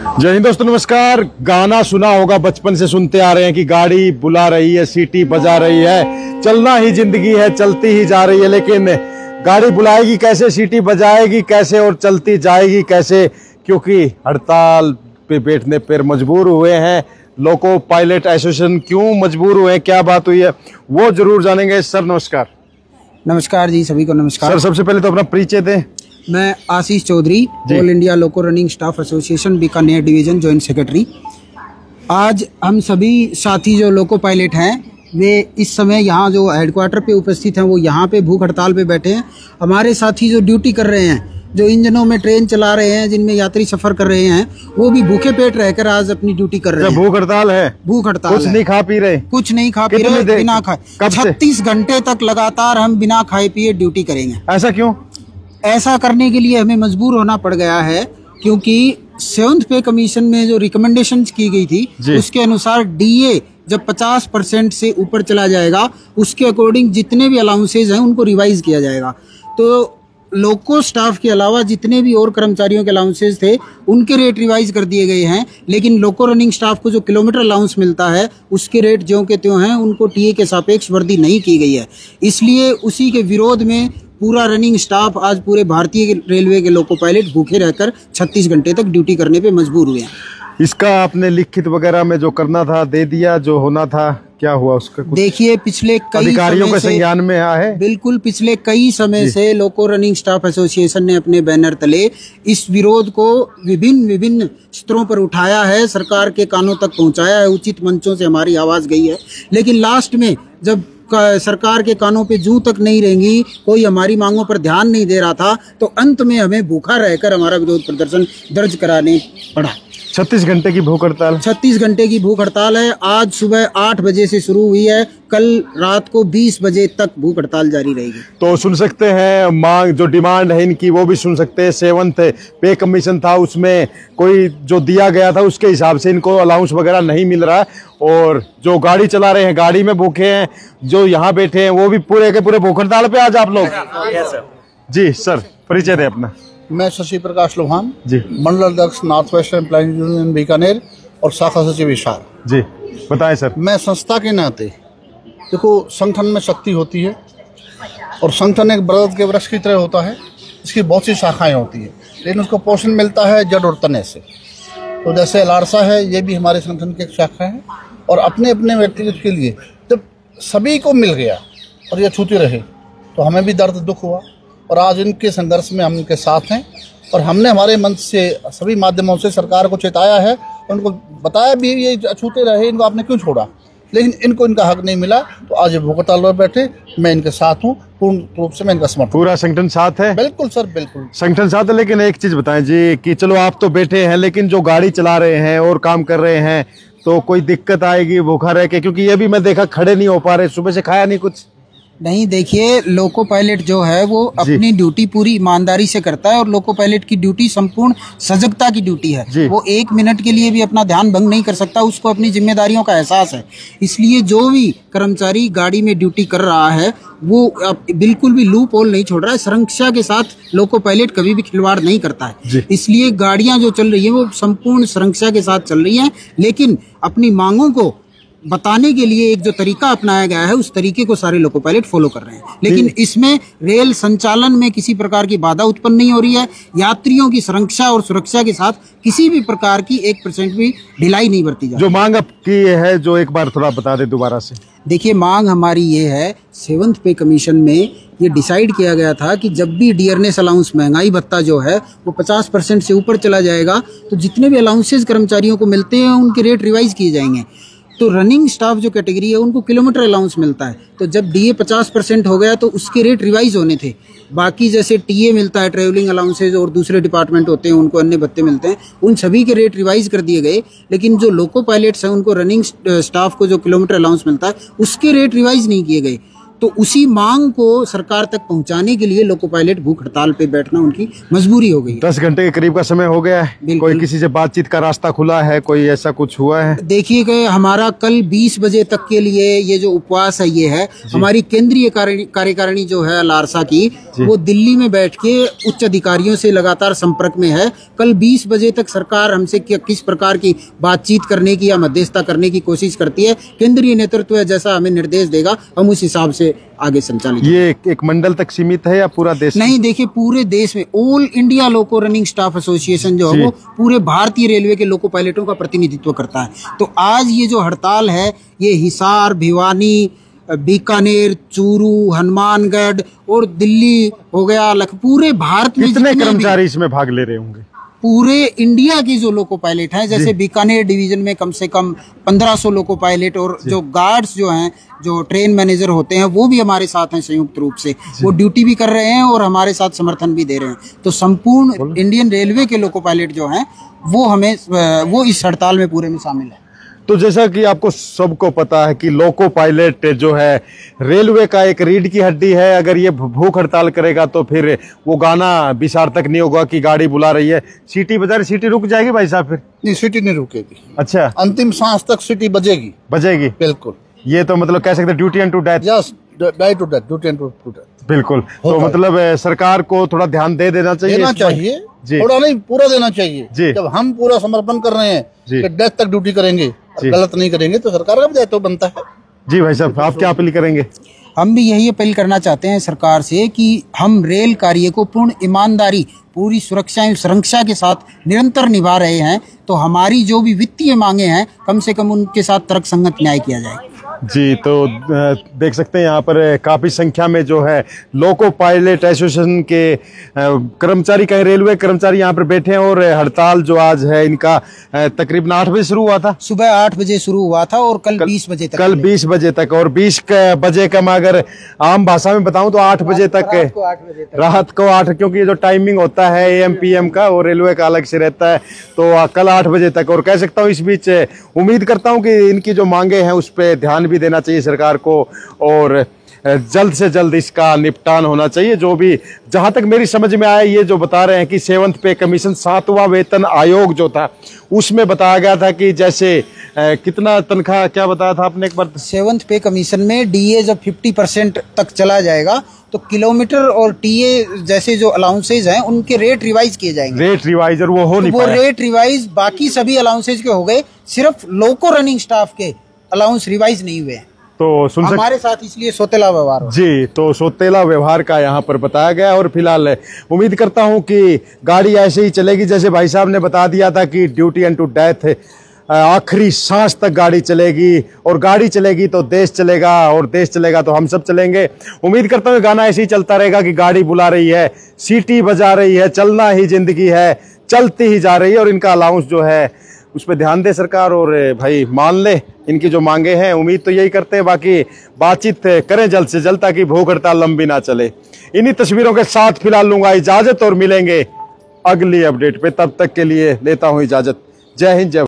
जय हिंद दोस्तों, नमस्कार। गाना सुना होगा, बचपन से सुनते आ रहे हैं कि गाड़ी बुला रही है, सीटी बजा रही है, चलना ही जिंदगी है, चलती ही जा रही है। लेकिन गाड़ी बुलाएगी कैसे, सीटी बजाएगी कैसे और चलती जाएगी कैसे? क्योंकि हड़ताल पे बैठने पर मजबूर हुए हैं। लोको पायलट एसोसिएशन क्यों मजबूर हुए हैं, क्या बात हुई है, वो जरूर जानेंगे। सर नमस्कार। नमस्कार जी, सभी को नमस्कार। सर सबसे पहले तो अपना परिचय दें। मैं Ashish Chaudhary, All India Loco Running Staff Association Bikaner division joint secretary. आज हम सभी साथी जो लोको पायलट हैं वे इस समय यहाँ जो हेडक्वार्टर पे उपस्थित हैं, वो यहाँ पे भूख हड़ताल पे बैठे हैं। हमारे साथी जो ड्यूटी कर रहे हैं, जो इंजनों में ट्रेन चला रहे हैं, जिनमें यात्री सफर कर रहे हैं, वो भी भूखे पेट रहकर आज अपनी ड्यूटी कर रहे हैं। भूख हड़ताल है, भूख हड़ताल, कुछ नहीं खा पी रहे, कुछ नहीं खा पी रहे, बिना खाए 36 घंटे तक लगातार हम बिना खाए पिए ड्यूटी करेंगे। ऐसा क्यों? ऐसा करने के लिए हमें मजबूर होना पड़ गया है क्योंकि 7th पे कमीशन में जो रिकमेंडेशंस की गई थी उसके अनुसार डीए जब 50% से ऊपर चला जाएगा, उसके अकॉर्डिंग जितने भी अलाउंसेज हैं उनको रिवाइज किया जाएगा। तो लोको स्टाफ के अलावा जितने भी और कर्मचारियों के अलाउंसेज थे उनके रेट रिवाइज कर दिए गए हैं, लेकिन लोको रनिंग स्टाफ को जो किलोमीटर अलाउंस मिलता है उसके रेट ज्यों के त्यों हैं, उनको टीए के सापेक्ष वृद्धि नहीं की गई है। इसलिए उसी के विरोध में पूरा रनिंग स्टाफ आज पूरे भारतीय रेलवे के लोको पायलट भूखे रहकर 36 घंटे तक ड्यूटी करने पे मजबूर हुए हैं। इसका आपने लिखित वगैरह में जो करना था दे दिया, जो होना था क्या हुआ उसका? देखिए, पिछले कई अधिकारियों के संज्ञान में आया है? बिल्कुल, पिछले कई समय से लोको रनिंग स्टाफ एसोसिएशन ने अपने बैनर तले इस विरोध को विभिन्न स्तरों पर उठाया है, सरकार के कानों तक पहुंचाया है, उचित मंचों से हमारी आवाज गई है। लेकिन लास्ट में जब सरकार के कानों पे जूं तक नहीं रहेंगी, कोई हमारी मांगों पर ध्यान नहीं दे रहा था, तो अंत में हमें भूखा रहकर हमारा विरोध प्रदर्शन दर्ज कराने पड़ा। 36 घंटे की भूख हड़ताल, 36 घंटे की भूख हड़ताल है। आज सुबह 8 बजे से शुरू हुई है, कल रात को 20 बजे तक भूख हड़ताल जारी रहेगी। तो सुन सकते हैं मांग, जो डिमांड है इनकी वो भी सुन सकते हैं। 7th पे कमीशन था, उसमें कोई जो दिया गया था उसके हिसाब से इनको अलाउंस वगैरह नहीं मिल रहा, और जो गाड़ी चला रहे हैं गाड़ी में भूखे हैं, जो यहाँ बैठे हैं वो भी पूरे के पूरे भूख हड़ताल पे आज आप लोग। जी सर, परिचय दें अपना। मैं शशि प्रकाश लोहान जी, मंडल अध्यक्ष north west employees union Bikaner और शाखा सचिव हिसार जी। बताएं सर। मैं संस्था के नाते, देखो संगठन में शक्ति होती है और संगठन एक बरगद के वृक्ष की तरह होता है, इसकी बहुत सी शाखाएं होती है, लेकिन उसको पोषण मिलता है जड़ और तने से। तो जैसे लारसा है, ये भी हमारे संगठन की एक शाखा है, और अपने अपने व्यक्तिगत के लिए जब सभी को मिल गया और ये छूते रहे तो हमें भी दर्द दुख हुआ, और आज इनके संघर्ष में हम इनके साथ हैं। और हमने हमारे मंच से सभी माध्यमों से सरकार को चेताया है, उनको बताया भी ये छूते रहे, इनको आपने क्यों छोड़ा, लेकिन इनको इनका हक नहीं मिला, तो आज ये भूख हड़ताल पर बैठे। मैं इनके साथ हूँ, पूर्ण रूप से मैं इनका समर्थन। पूरा संगठन साथ है? बिल्कुल सर, बिल्कुल संगठन साथ है। लेकिन एक चीज बताएं जी कि चलो आप तो बैठे हैं, लेकिन जो गाड़ी चला रहे हैं और काम कर रहे हैं, तो कोई दिक्कत आएगी भूखा रह के? क्योंकि ये भी मैं देखा खड़े नहीं हो पा रहे, सुबह से खाया नहीं कुछ। नहीं, देखिए, लोको पायलट जो है वो अपनी ड्यूटी पूरी ईमानदारी से करता है, और लोको पायलट की ड्यूटी संपूर्ण सजगता की ड्यूटी है। वो 1 मिनट के लिए भी अपना ध्यान भंग नहीं कर सकता, उसको अपनी जिम्मेदारियों का एहसास है। इसलिए जो भी कर्मचारी गाड़ी में ड्यूटी कर रहा है वो बिल्कुल भी लूप होल नहीं छोड़ रहा है। सुरक्षा के साथ लोको पायलट कभी भी खिलवाड़ नहीं करता है। इसलिए गाड़ियां जो चल रही है वो संपूर्ण सुरक्षा के साथ चल रही हैं, लेकिन अपनी मांगों को बताने के लिए एक जो तरीका अपनाया गया है उस तरीके को सारे लोको पायलट फॉलो कर रहे हैं। लेकिन इसमें रेल संचालन में किसी प्रकार की बाधा उत्पन्न नहीं हो रही है। यात्रियों की सुरक्षा और सुरक्षा के साथ किसी भी प्रकार की 1% भी ढिलाई नहीं बरती जा रही। जो मांग आपकी है, जो एक बार थोड़ा बता दे दोबारा से। देखिए, मांग हमारी ये है, 7th पे कमीशन में ये डिसाइड किया गया था कि जब भी डियरनेस अलाउंस, महंगाई भत्ता जो है वो 50% से ऊपर चला जाएगा, तो जितने भी अलाउंसेज कर्मचारियों को मिलते हैं उनके रेट रिवाइज किए जाएंगे। तो रनिंग स्टाफ जो कैटेगरी है उनको किलोमीटर अलाउंस मिलता है, तो जब डीए 50% हो गया तो उसके रेट रिवाइज होने थे। बाकी जैसे टीए मिलता है, ट्रेवलिंग अलाउंसेज, और दूसरे डिपार्टमेंट होते हैं उनको अन्य भत्ते मिलते हैं, उन सभी के रेट रिवाइज कर दिए गए। लेकिन जो लोको पायलट्स हैं उनको रनिंग स्टाफ को जो किलोमीटर अलाउंस मिलता है उसके रेट रिवाइज नहीं किए गए। तो उसी मांग को सरकार तक पहुंचाने के लिए लोको पायलट भूख हड़ताल पे बैठना उनकी मजबूरी हो गई। 10 घंटे के करीब का समय हो गया है, कोई किसी से बातचीत का रास्ता खुला है, कोई ऐसा कुछ हुआ है? देखिए कि हमारा कल 20 बजे तक के लिए ये जो उपवास है ये है, हमारी केंद्रीय कार्यकारिणी जो है लारसा की, वो दिल्ली में बैठ के उच्च अधिकारियों से लगातार संपर्क में है। कल 20 बजे तक सरकार हमसे किस प्रकार की बातचीत करने की या मध्यस्थता करने की कोशिश करती है, केंद्रीय नेतृत्व जैसा हमें निर्देश देगा हम उस हिसाब से आगे संचालित। ये एक मंडल तक सीमित है या पूरा देश? नहीं, देखिए पूरे देश में all India Loco Running Staff association जो है वो पूरे भारतीय रेलवे के लोको पायलटों का प्रतिनिधित्व करता है। तो आज ये जो हड़ताल है ये हिसार, भिवानी, बीकानेर, चूरू, हनुमानगढ़ और दिल्ली हो गया, पूरे भारत में कितने कर्मचारी इसमें भाग ले रहे होंगे? पूरे इंडिया की जो लोको पायलट हैं, जैसे बीकानेर डिवीजन में कम से कम 1500 लोको पायलट, और जो गार्ड्स जो हैं, जो ट्रेन मैनेजर होते हैं, वो भी हमारे साथ हैं संयुक्त रूप से, वो ड्यूटी भी कर रहे हैं और हमारे साथ समर्थन भी दे रहे हैं। तो संपूर्ण इंडियन रेलवे के लोको पायलट जो हैं वो इस हड़ताल में पूरे में शामिल है। तो जैसा कि आपको सबको पता है कि लोको पायलट जो है रेलवे का एक रीढ़ की हड्डी है। अगर ये भूख हड़ताल करेगा तो फिर वो गाना भी सार्थक नहीं होगा कि गाड़ी बुला रही है, सीटी बजा रही, सीटी रुक जाएगी भाई साहब? फिर नहीं, सीटी नहीं रुकेगी। अच्छा, अंतिम सांस तक सीटी बजेगी। बजेगी, बिल्कुल। ये तो मतलब कह सकते duty and to death. Yes, die to death, duty and to death. बिल्कुल। तो मतलब सरकार को थोड़ा ध्यान देना चाहिए जी। थोड़ा नहीं, पूरा देना चाहिए जी। जब हम पूरा समर्पण कर रहे हैं कि डेथ तक ड्यूटी करेंगे, गलत नहीं करेंगे, तो सरकार का भी दायित्व बनता है। जी भाई साहब, आप क्या अपील करेंगे? हम भी यही अपील करना चाहते हैं सरकार से कि हम रेल कार्य को पूर्ण ईमानदारी, पूरी सुरक्षा एवं संरक्षा के साथ निरंतर निभा रहे हैं। तो हमारी जो भी वित्तीय मांगे हैं, कम से कम उनके साथ तर्कसंगत न्याय किया जाए। जी, तो देख सकते हैं यहाँ पर काफ़ी संख्या में जो है लोको पायलट एसोसिएशन के कर्मचारी, कहीं रेलवे कर्मचारी यहाँ पर बैठे हैं। और हड़ताल जो आज है इनका तकरीबन 8 बजे शुरू हुआ था, सुबह 8 बजे शुरू हुआ था और कल 20 बजे तक। कल 20 बजे तक, और 20 बजे का मैं अगर आम भाषा में बताऊं तो 8 बजे तक, रात को 8, क्योंकि ये जो टाइमिंग होता है AM PM का, वो रेलवे का अलग से रहता है। तो कल 8 बजे तक, और कह सकता हूँ इस बीच उम्मीद करता हूँ कि इनकी जो मांगे हैं उस पर ध्यान भी देना चाहिए सरकार को, और जल्द से जल्द इसका निपटान होना चाहिए। जो भी, जहां तक मेरी समझ में आया, ये जो बता रहे हैं कि 7th पे कमीशन, 7वां वेतन आयोग जो था, उसमें बताया गया था कि जैसे कितना तनख्वाह, क्या बताया था आपने एक बार? 7th पे कमीशन में DA जब 50% तक चला जाएगा तो किलोमीटर और TA जैसे जो अलाउंसेज हैं उनके रेट रिवाइज किए जाएंगे। रेट रिवाइज, और वो हो नहीं पाया। वो रेट रिवाइज बाकी सभी अलाउंसेज के हो गए, सिर्फ लोको रनिंग स्टाफ के अलाउंस रिवाइज नहीं हुए। तो हमारे साथ इसलिए सोतेला व्यवहार हो। जी, तो सोतेला व्यवहार का यहाँ पर बताया गया। और फिलहाल उम्मीद करता हूँ कि गाड़ी ऐसे ही चलेगी, जैसे भाई साहब ने बता दिया था कि ड्यूटी एंड टू डेथ, आखिरी सांस तक गाड़ी चलेगी, और गाड़ी चलेगी तो देश चलेगा, और देश चलेगा तो हम सब चलेंगे। उम्मीद करता हूँ गाना ऐसे ही चलता रहेगा कि गाड़ी बुला रही है, सीटी बजा रही है, चलना ही जिंदगी है, चलती ही जा रही है। और इनका अलाउंस जो है उस पर ध्यान दे सरकार, और भाई मान ले इनकी जो मांगे हैं। उम्मीद तो यही करते हैं, बाकी बातचीत करें जल्द से जल्द ताकि भूख हड़ताल लंबी ना चले। इन्हीं तस्वीरों के साथ फिलहाल लूंगा इजाजत, और मिलेंगे अगली अपडेट पे। तब तक के लिए लेता हूं इजाजत। जय हिंद, जय